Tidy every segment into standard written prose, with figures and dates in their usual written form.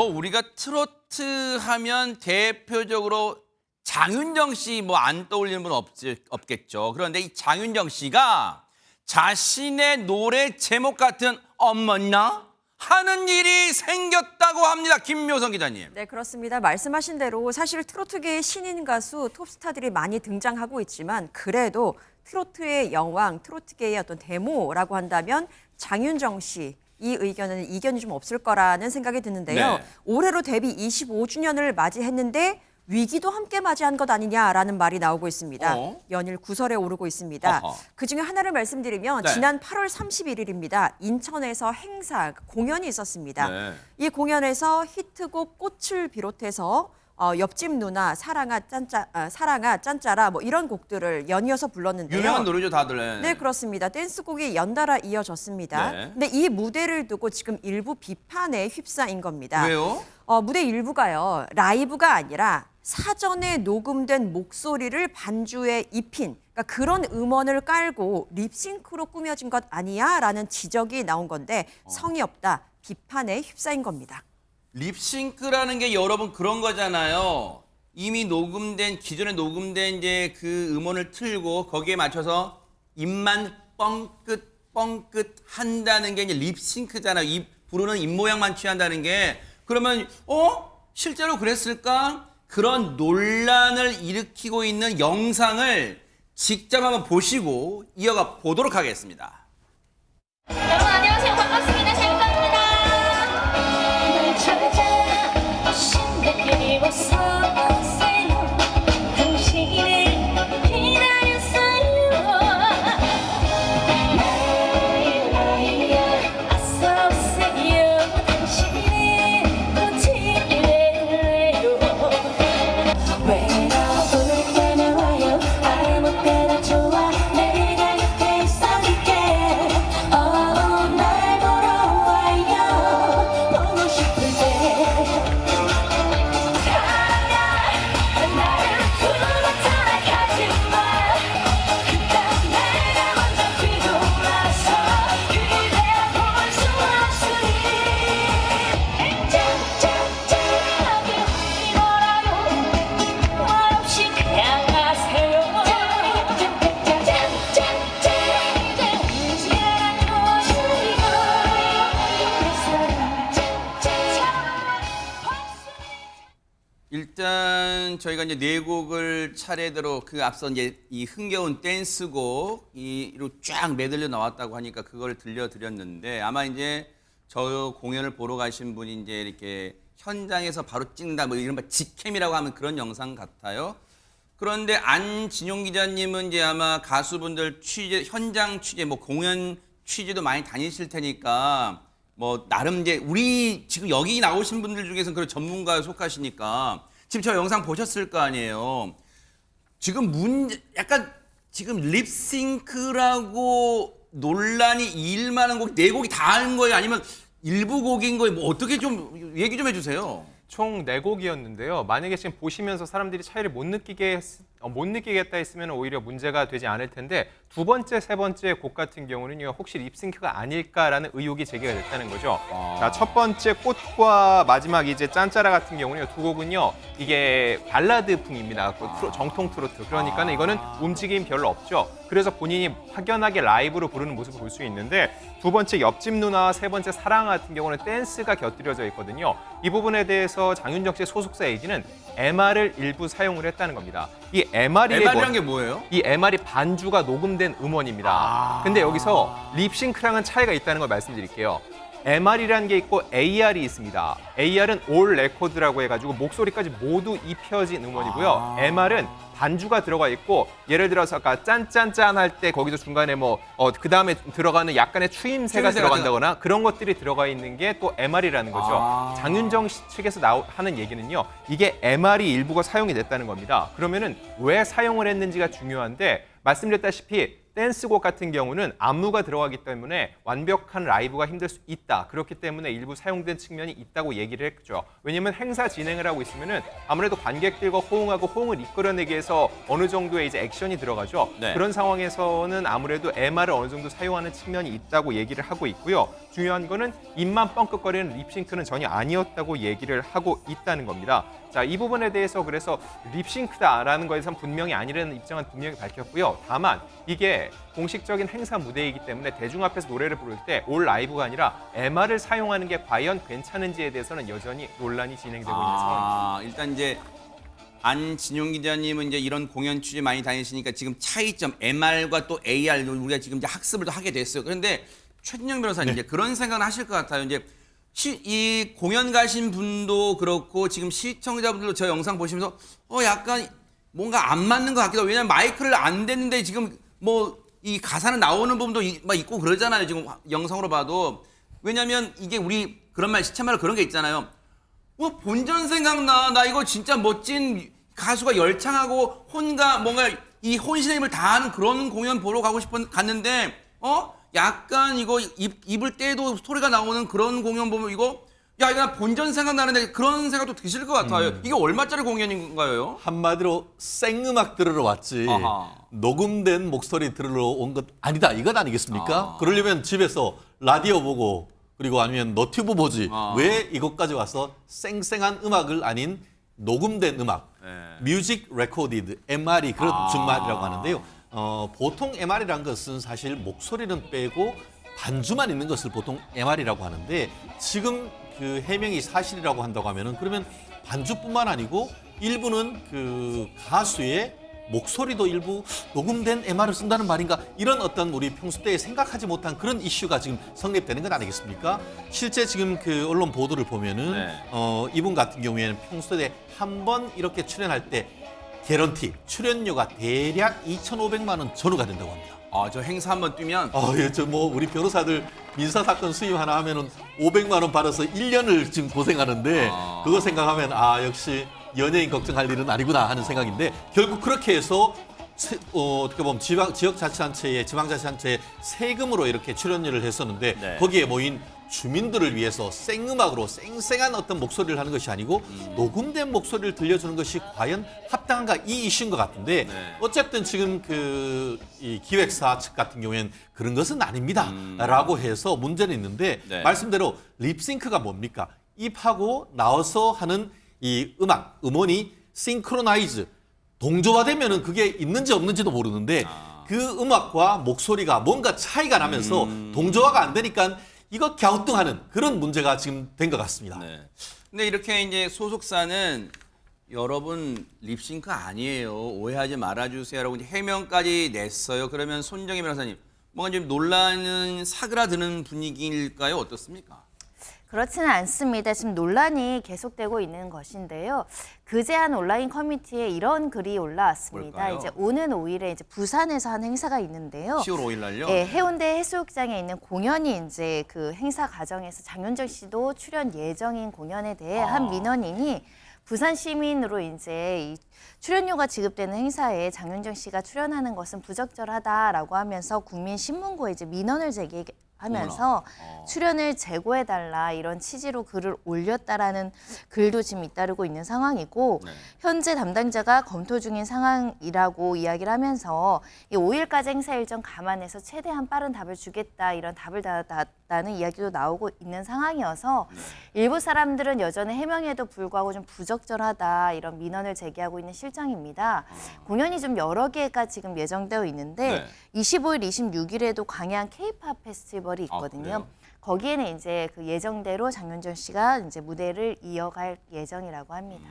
뭐 우리가 트로트 하면 대표적으로 장윤정 씨 뭐 안 떠올리는 분 없겠죠. 그런데 이 장윤정 씨가 자신의 노래 제목 같은 어머나 하는 일이 생겼다고 합니다. 김묘성 기자님. 네, 그렇습니다. 말씀하신 대로 사실 트로트계의 신인 가수 톱스타들이 많이 등장하고 있지만 그래도 트로트의 여왕, 트로트계의 어떤 데모라고 한다면 장윤정 씨. 이 의견은 이견이 좀 없을 거라는 생각이 드는데요. 네. 올해로 데뷔 25주년을 맞이했는데 위기도 함께 맞이한 것 아니냐라는 말이 나오고 있습니다. 연일 구설에 오르고 있습니다. 그중에 하나를 말씀드리면 네. 지난 8월 31일입니다. 인천에서 행사, 공연이 있었습니다. 네. 이 공연에서 히트곡 꽃을 비롯해서 옆집 누나, 사랑아 짠짜라 뭐 이런 곡들을 연이어서 불렀는데요. 유명한 노래죠, 다들. 네, 그렇습니다. 댄스곡이 연달아 이어졌습니다. 네. 근데 이 무대를 두고 지금 일부 비판에 휩싸인 겁니다. 왜요? 무대 일부가요. 라이브가 아니라 사전에 녹음된 목소리를 반주에 입힌 그러니까 그런 음원을 깔고 립싱크로 꾸며진 것 아니야? 라는 지적이 나온 건데 성의 없다. 비판에 휩싸인 겁니다. 립싱크라는 게 여러분 그런 거잖아요. 이미 녹음된 기존에 녹음된 이제 그 음원을 틀고 거기에 맞춰서 입만 뻥끗 한다는 게 이제 립싱크잖아요. 이 부르는 입 모양만 취한다는 게 그러면 실제로 그랬을까? 그런 논란을 일으키고 있는 영상을 직접 한번 보시고 이어가 보도록 하겠습니다. 여러분 안녕하세요. 반갑습니다. 재밌답니다. 날 찾아 신나게 웃어보세요. 당신을 기다렸어요. 나야 어서오세요. 당신의 꽃이래요. 외로울 때면 와요. 아무 때나 좋아. 내가 곁에 있어줄게. 날 보러 와요. 보고 싶을 때. 나를 불러 따라가지 마. 그딴 내가 먼저 뒤돌아서 그대를 볼 수 없으니. 짠짠짠하게 웃지 말아요. 말 없이 그냥 가세요. 일단 저희가 이제 네 곡을 차례대로 그 앞서 이제 이 흥겨운 댄스곡으로 쫙 메들려 나왔다고 하니까 그걸 들려드렸는데 아마 이제 저 공연을 보러 가신 분이 이제 이렇게 현장에서 바로 찍는다 뭐 이런 직캠이라고 하면 그런 영상 같아요. 그런데 안진용 기자님은 이제 아마 가수분들 취재, 현장 취재, 뭐 공연 취재도 많이 다니실 테니까 뭐 나름 이제 우리 지금 여기 나오신 분들 중에서는 그런 전문가에 속하시니까 지금 저 영상 보셨을 거 아니에요. 지금 약간 지금 립싱크라고 논란이 일만한 곡 네 곡이 다 하는 거예요? 아니면 일부 곡인 거예요? 뭐 어떻게 좀 얘기 좀 해주세요. 총 4곡이었는데요. 만약에 지금 보시면서 사람들이 차이를 못 느끼겠다 했으면 오히려 문제가 되지 않을 텐데 두 번째, 세 번째 곡 같은 경우는요. 혹시 립싱크가 아닐까라는 의혹이 제기가 됐다는 거죠. 자, 첫 번째 꽃과 마지막 이제 짠짜라 같은 경우는요. 두 곡은요. 이게 발라드풍입니다. 정통 트로트. 그러니까는 이거는 움직임 별로 없죠. 그래서 본인이 확연하게 라이브로 부르는 모습을 볼 수 있는데 두 번째 옆집 누나, 세 번째 사랑 같은 경우는 댄스가 곁들여져 있거든요. 이 부분에 대해서 장윤정 씨의 소속사 에이지는 MR을 일부 사용을 했다는 겁니다. 이 MR이란 게 뭐예요? 이 MR이 반주가 녹음된 음원입니다. 근데 여기서 립싱크랑은 차이가 있다는 걸 말씀드릴게요. MR이라는 게 있고 AR이 있습니다. AR은 올 레코드라고 해가지고 목소리까지 모두 입혀진 음원이고요. MR은 반주가 들어가 있고 예를 들어서 아까 짠짠짠 할 때 거기서 중간에 그 다음에 들어가는 약간의 추임새가 들어간다거나 그런 것들이 들어가 있는 게 또 MR이라는 거죠. 장윤정 씨 측에서 하는 얘기는요. 이게 MR이 일부가 사용이 됐다는 겁니다. 그러면은 왜 사용을 했는지가 중요한데 말씀드렸다시피 댄스곡 같은 경우는 안무가 들어가기 때문에 완벽한 라이브가 힘들 수 있다. 그렇기 때문에 일부 사용된 측면이 있다고 얘기를 했죠. 왜냐하면 행사 진행을 하고 있으면은 아무래도 관객들과 호응하고 호응을 이끌어내기 위해서 어느 정도의 이제 액션이 들어가죠. 네. 그런 상황에서는 아무래도 MR을 어느 정도 사용하는 측면이 있다고 얘기를 하고 있고요. 중요한 거는 입만 뻥끗거리는 립싱크는 전혀 아니었다고 얘기를 하고 있다는 겁니다. 자, 이 부분에 대해서 그래서 립싱크다라는 거에선 분명히 아니라는 입장은 분명히 밝혔고요. 다만 이게 공식적인 행사 무대이기 때문에 대중 앞에서 노래를 부를 때 올 라이브가 아니라 MR을 사용하는 게 과연 괜찮은지에 대해서는 여전히 논란이 진행되고 있는 상황입니다. 일단 이제 안진용 기자님은 이제 이런 공연 취재 많이 다니시니까 지금 차이점 MR과 또 AR 우리가 지금 이제 학습을 또 하게 됐어요. 그런데 최진영 변호사님 이제 그런 생각을 하실 것 같아요. 이제 이 공연 가신 분도 그렇고 지금 시청자분들도 저 영상 보시면서 약간 뭔가 안 맞는 것 같기도 하고 왜냐면 마이크를 안 댔는데 지금 뭐 이 가사는 나오는 부분도 막 있고 그러잖아요. 지금 영상으로 봐도 왜냐면 이게 우리 그런 말 시체말로 그런 게 있잖아요. 본전 생각나. 나 이거 진짜 멋진 가수가 열창하고 뭔가 이 혼신의 힘을 다하는 그런 공연 보러 갔는데 약간 이거 입을 떼도 소리가 나오는 그런 공연 보면 이거 나 본전 생각나는데 그런 생각도 드실 것 같아요. 이게 얼마짜리 공연인가요? 한마디로 생음악 들으러 왔지 아하. 녹음된 목소리 들으러 온 것 아니다 이것 아니겠습니까? 그러려면 집에서 라디오 보고 그리고 아니면 너튜브 보지 왜 이것까지 와서 쌩쌩한 음악을 아닌 녹음된 음악 뮤직 레코디드 MR이 그런 중말이라고 하는데요. 보통 MR이라는 것은 사실 목소리는 빼고 반주만 있는 것을 보통 MR이라고 하는데 지금 그 해명이 사실이라고 한다고 하면은 그러면 반주뿐만 아니고 일부는 그 가수의 목소리도 일부 녹음된 MR을 쓴다는 말인가 이런 어떤 우리 평소 때 생각하지 못한 그런 이슈가 지금 성립되는 건 아니겠습니까? 실제 지금 그 언론 보도를 보면은 이분 같은 경우에는 평소에 한 번 이렇게 출연할 때 개런티 출연료가 대략 2,500만 원 전후가 된다고 합니다. 저 행사 한번 뛰면 예, 저 뭐 우리 변호사들 민사 사건 수임 하나 하면은 500만 원 받아서 1년을 지금 고생하는데 그거 생각하면 역시 연예인 걱정할 일은 아니구나 하는 생각인데 결국 그렇게 해서 어떻게 보면 지역자치단체의 지방자치단체의 세금으로 이렇게 출연료를 했었는데 거기에 모인 주민들을 위해서 생음악으로 쌩쌩한 어떤 목소리를 하는 것이 아니고 녹음된 목소리를 들려주는 것이 과연 합당한가 이 이슈인 것 같은데 어쨌든 지금 이 기획사 측 같은 경우에는 그런 것은 아닙니다라고 해서 문제는 있는데 말씀대로 립싱크가 뭡니까? 입하고 나와서 하는 이 음원이 싱크로나이즈 동조화되면은 그게 있는지 없는지도 모르는데 그 음악과 목소리가 뭔가 차이가 나면서 동조화가 안 되니까 이거 갸우뚱하는 그런 문제가 지금 된 것 같습니다. 근데 이렇게 이제 소속사는 여러분 립싱크 아니에요. 오해하지 말아주세요라고 이제 해명까지 냈어요. 그러면 손정희 변호사님, 뭔가 좀 논란은 사그라드는 분위기일까요? 어떻습니까? 그렇지는 않습니다. 지금 논란이 계속되고 있는 것인데요. 그제 한 온라인 커뮤니티에 이런 글이 올라왔습니다. 뭘까요? 이제 오는 5일에 이제 부산에서 한 행사가 있는데요. 10월 5일 날요? 네, 해운대 해수욕장에 있는 공연이 이제 그 행사 과정에서 장윤정 씨도 출연 예정인 공연에 대해 한 민원인이 부산 시민으로 이제 이 출연료가 지급되는 행사에 장윤정 씨가 출연하는 것은 부적절하다라고 하면서 국민신문고에 이제 민원을 제기하면서 출연을 재고해달라 이런 취지로 글을 올렸다라는 글도 지금 잇따르고 있는 상황이고 현재 담당자가 검토 중인 상황이라고 이야기를 하면서 이 5일까지 행사 일정 감안해서 최대한 빠른 답을 주겠다 이런 답을 달았다는 이야기도 나오고 있는 상황이어서 일부 사람들은 여전히 해명에도 불구하고 좀 부적절하다 이런 민원을 제기하고 있는 실정입니다. 공연이 좀 여러 개가 지금 예정되어 있는데 25일, 26일에도 광양 K-팝 페스티벌이 있거든요. 거기에는 이제 그 예정대로 장윤정 씨가 이제 무대를 이어갈 예정이라고 합니다.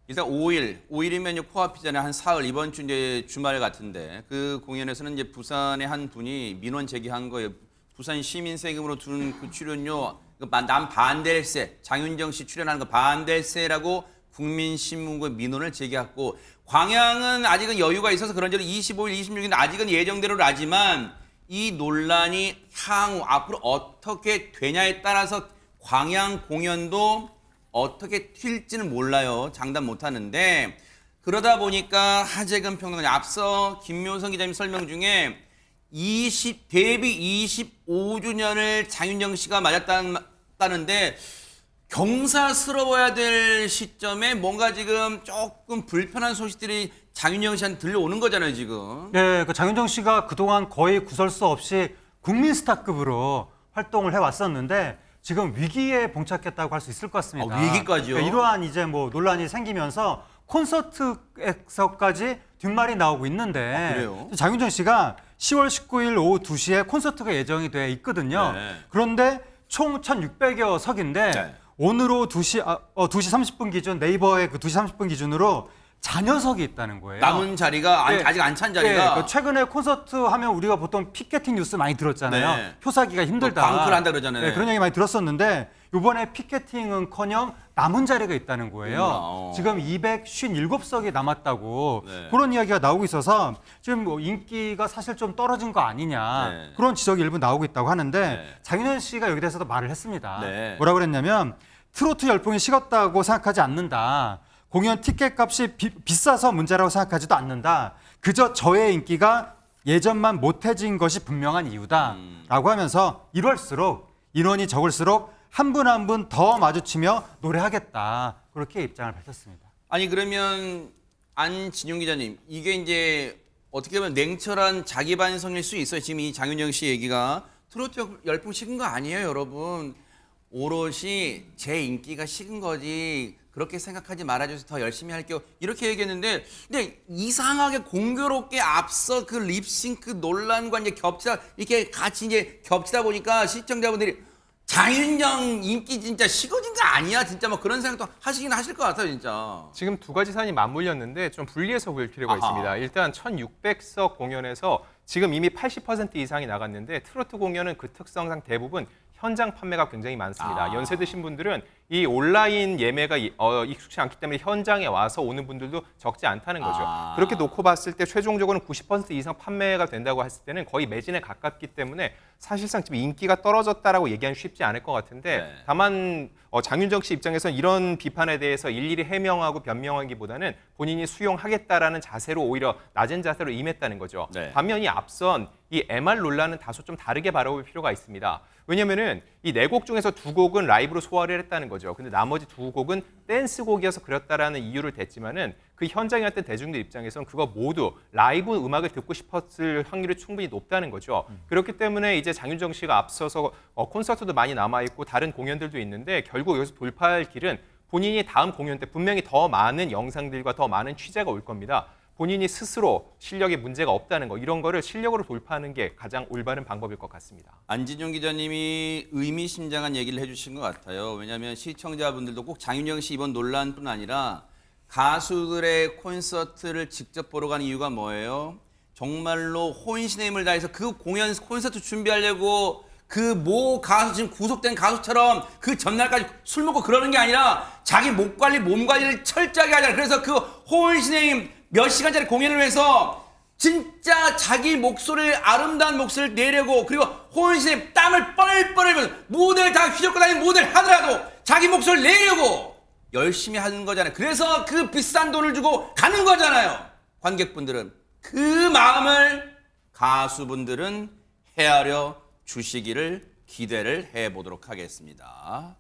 일단 5일이면 코앞이잖아요. 한 사흘 이번 주 이제 주말 같은데 그 공연에서는 이제 부산의 한 분이 민원 제기한 거예요. 부산 시민 세금으로 준 그 출연료 남 반댈세 장윤정 씨 출연하는 거 반댈세라고 국민신문고에 민원을 제기했고 광양은 아직은 여유가 있어서 그런저런 25일, 26일 아직은 예정대로라지만 이 논란이 향후 앞으로 어떻게 되냐에 따라서 광양 공연도 어떻게 튈지는 몰라요. 장담 못하는데 그러다 보니까 하재근 평론가 앞서 김묘성 기자님 설명 중에 데뷔 25주년을 장윤정 씨가 맞았다는데 경사스러워야 될 시점에 뭔가 지금 조금 불편한 소식들이 장윤정 씨한테 들려오는 거잖아요, 지금. 네, 그 장윤정 씨가 그동안 거의 구설수 없이 국민 스타급으로 활동을 해왔었는데 지금 위기에 봉착했다고 할 수 있을 것 같습니다. 위기까지요? 그러니까 이러한 이제 뭐 논란이 생기면서 콘서트에서까지 뒷말이 나오고 있는데 그래요? 장윤정 씨가 10월 19일 오후 2시에 콘서트가 예정이 돼 있거든요. 네. 그런데 총 1,600여 석인데 네. 오늘 오후 2시 30분 기준 네이버의 그 2시 30분 기준으로 잔여석이 있다는 거예요. 남은 자리가 네. 아직 안 찬 자리가 네, 최근에 콘서트 하면 우리가 보통 피켓팅 뉴스 많이 들었잖아요. 네. 표 사기가 힘들다. 뭐 방크를 한다 그러잖아요. 네, 그런 얘기 많이 들었었는데 이번에 피켓팅은커녕 남은 자리가 있다는 거예요. 지금 257석이 남았다고 네. 그런 이야기가 나오고 있어서 지금 뭐 인기가 사실 좀 떨어진 거 아니냐 네. 그런 지적이 일부 나오고 있다고 하는데 네. 장윤정 씨가 여기 대해서도 말을 했습니다. 네. 뭐라고 그랬냐면 트로트 열풍이 식었다고 생각하지 않는다. 공연 티켓 값이 비싸서 문제라고 생각하지도 않는다. 그저 저의 인기가 예전만 못해진 것이 분명한 이유다. 라고 하면서 이럴수록 인원이 적을수록 한 분 한 분 더 마주치며 노래하겠다. 그렇게 입장을 밝혔습니다. 아니 그러면 안진용 기자님 이게 이제 어떻게 보면 냉철한 자기 반성일 수 있어요. 지금 이 장윤정 씨 얘기가 트로트 열풍 식은 거 아니에요, 여러분. 오롯이 제 인기가 식은 거지. 그렇게 생각하지 말아줘서 더 열심히 할게요. 이렇게 얘기했는데 근데 이상하게 공교롭게 앞서 그 립싱크 논란과 이제 이렇게 같이 이제 겹치다 보니까 시청자분들이 장윤정 인기 진짜 식어진 거 아니야? 진짜 뭐 그런 생각도 하시긴 하실 것 같아요, 진짜. 지금 두 가지 사안이 맞물렸는데 좀 분리해서 볼 필요가 아하. 있습니다. 일단 1,600석 공연에서 지금 이미 80% 이상이 나갔는데 트로트 공연은 그 특성상 대부분 현장 판매가 굉장히 많습니다. 연세 드신 분들은 이 온라인 예매가 익숙치 않기 때문에 현장에 와서 오는 분들도 적지 않다는 거죠. 그렇게 놓고 봤을 때 최종적으로는 90% 이상 판매가 된다고 했을 때는 거의 매진에 가깝기 때문에 사실상 지금 인기가 떨어졌다라고 얘기하기는 쉽지 않을 것 같은데 네. 다만 장윤정 씨 입장에서는 이런 비판에 대해서 일일이 해명하고 변명하기보다는 본인이 수용하겠다라는 자세로 오히려 낮은 자세로 임했다는 거죠. 네. 반면 이 앞선 이 MR 논란은 다소 좀 다르게 바라볼 필요가 있습니다. 왜냐면은 이 네 곡 중에서 두 곡은 라이브로 소화를 했다는 거죠. 근데 나머지 두 곡은 댄스곡이어서 그렸다라는 이유를 댔지만은 그 현장에 왔던 대중들 입장에서는 그거 모두 라이브 음악을 듣고 싶었을 확률이 충분히 높다는 거죠. 그렇기 때문에 이제 장윤정 씨가 앞서서 콘서트도 많이 남아있고 다른 공연들도 있는데 결국 여기서 돌파할 길은 본인이 다음 공연 때 분명히 더 많은 영상들과 더 많은 취재가 올 겁니다. 본인이 스스로 실력에 문제가 없다는 거 이런 거를 실력으로 돌파하는 게 가장 올바른 방법일 것 같습니다. 안진용 기자님이 의미심장한 얘기를 해주신 것 같아요. 왜냐하면 시청자분들도 꼭 장윤정 씨 이번 논란뿐 아니라 가수들의 콘서트를 직접 보러 가는 이유가 뭐예요? 정말로 혼신의 힘을 다해서 그 공연 콘서트 준비하려고 그 모 가수 지금 구속된 가수처럼 그 전날까지 술 먹고 그러는 게 아니라 자기 목 관리, 몸 관리를 철저하게 하잖아요. 그래서 그 혼신의 힘 몇 시간짜리 공연을 위해서 진짜 자기 목소리를 아름다운 목소리를 내려고 그리고 혼신의 땀을 뻘뻘 흘리면서 무대를 다 휘젓고 다니는 무대를 하더라도 자기 목소리를 내려고 열심히 하는 거잖아요. 그래서 그 비싼 돈을 주고 가는 거잖아요. 관객분들은. 그 마음을 가수분들은 헤아려 주시기를 기대를 해보도록 하겠습니다.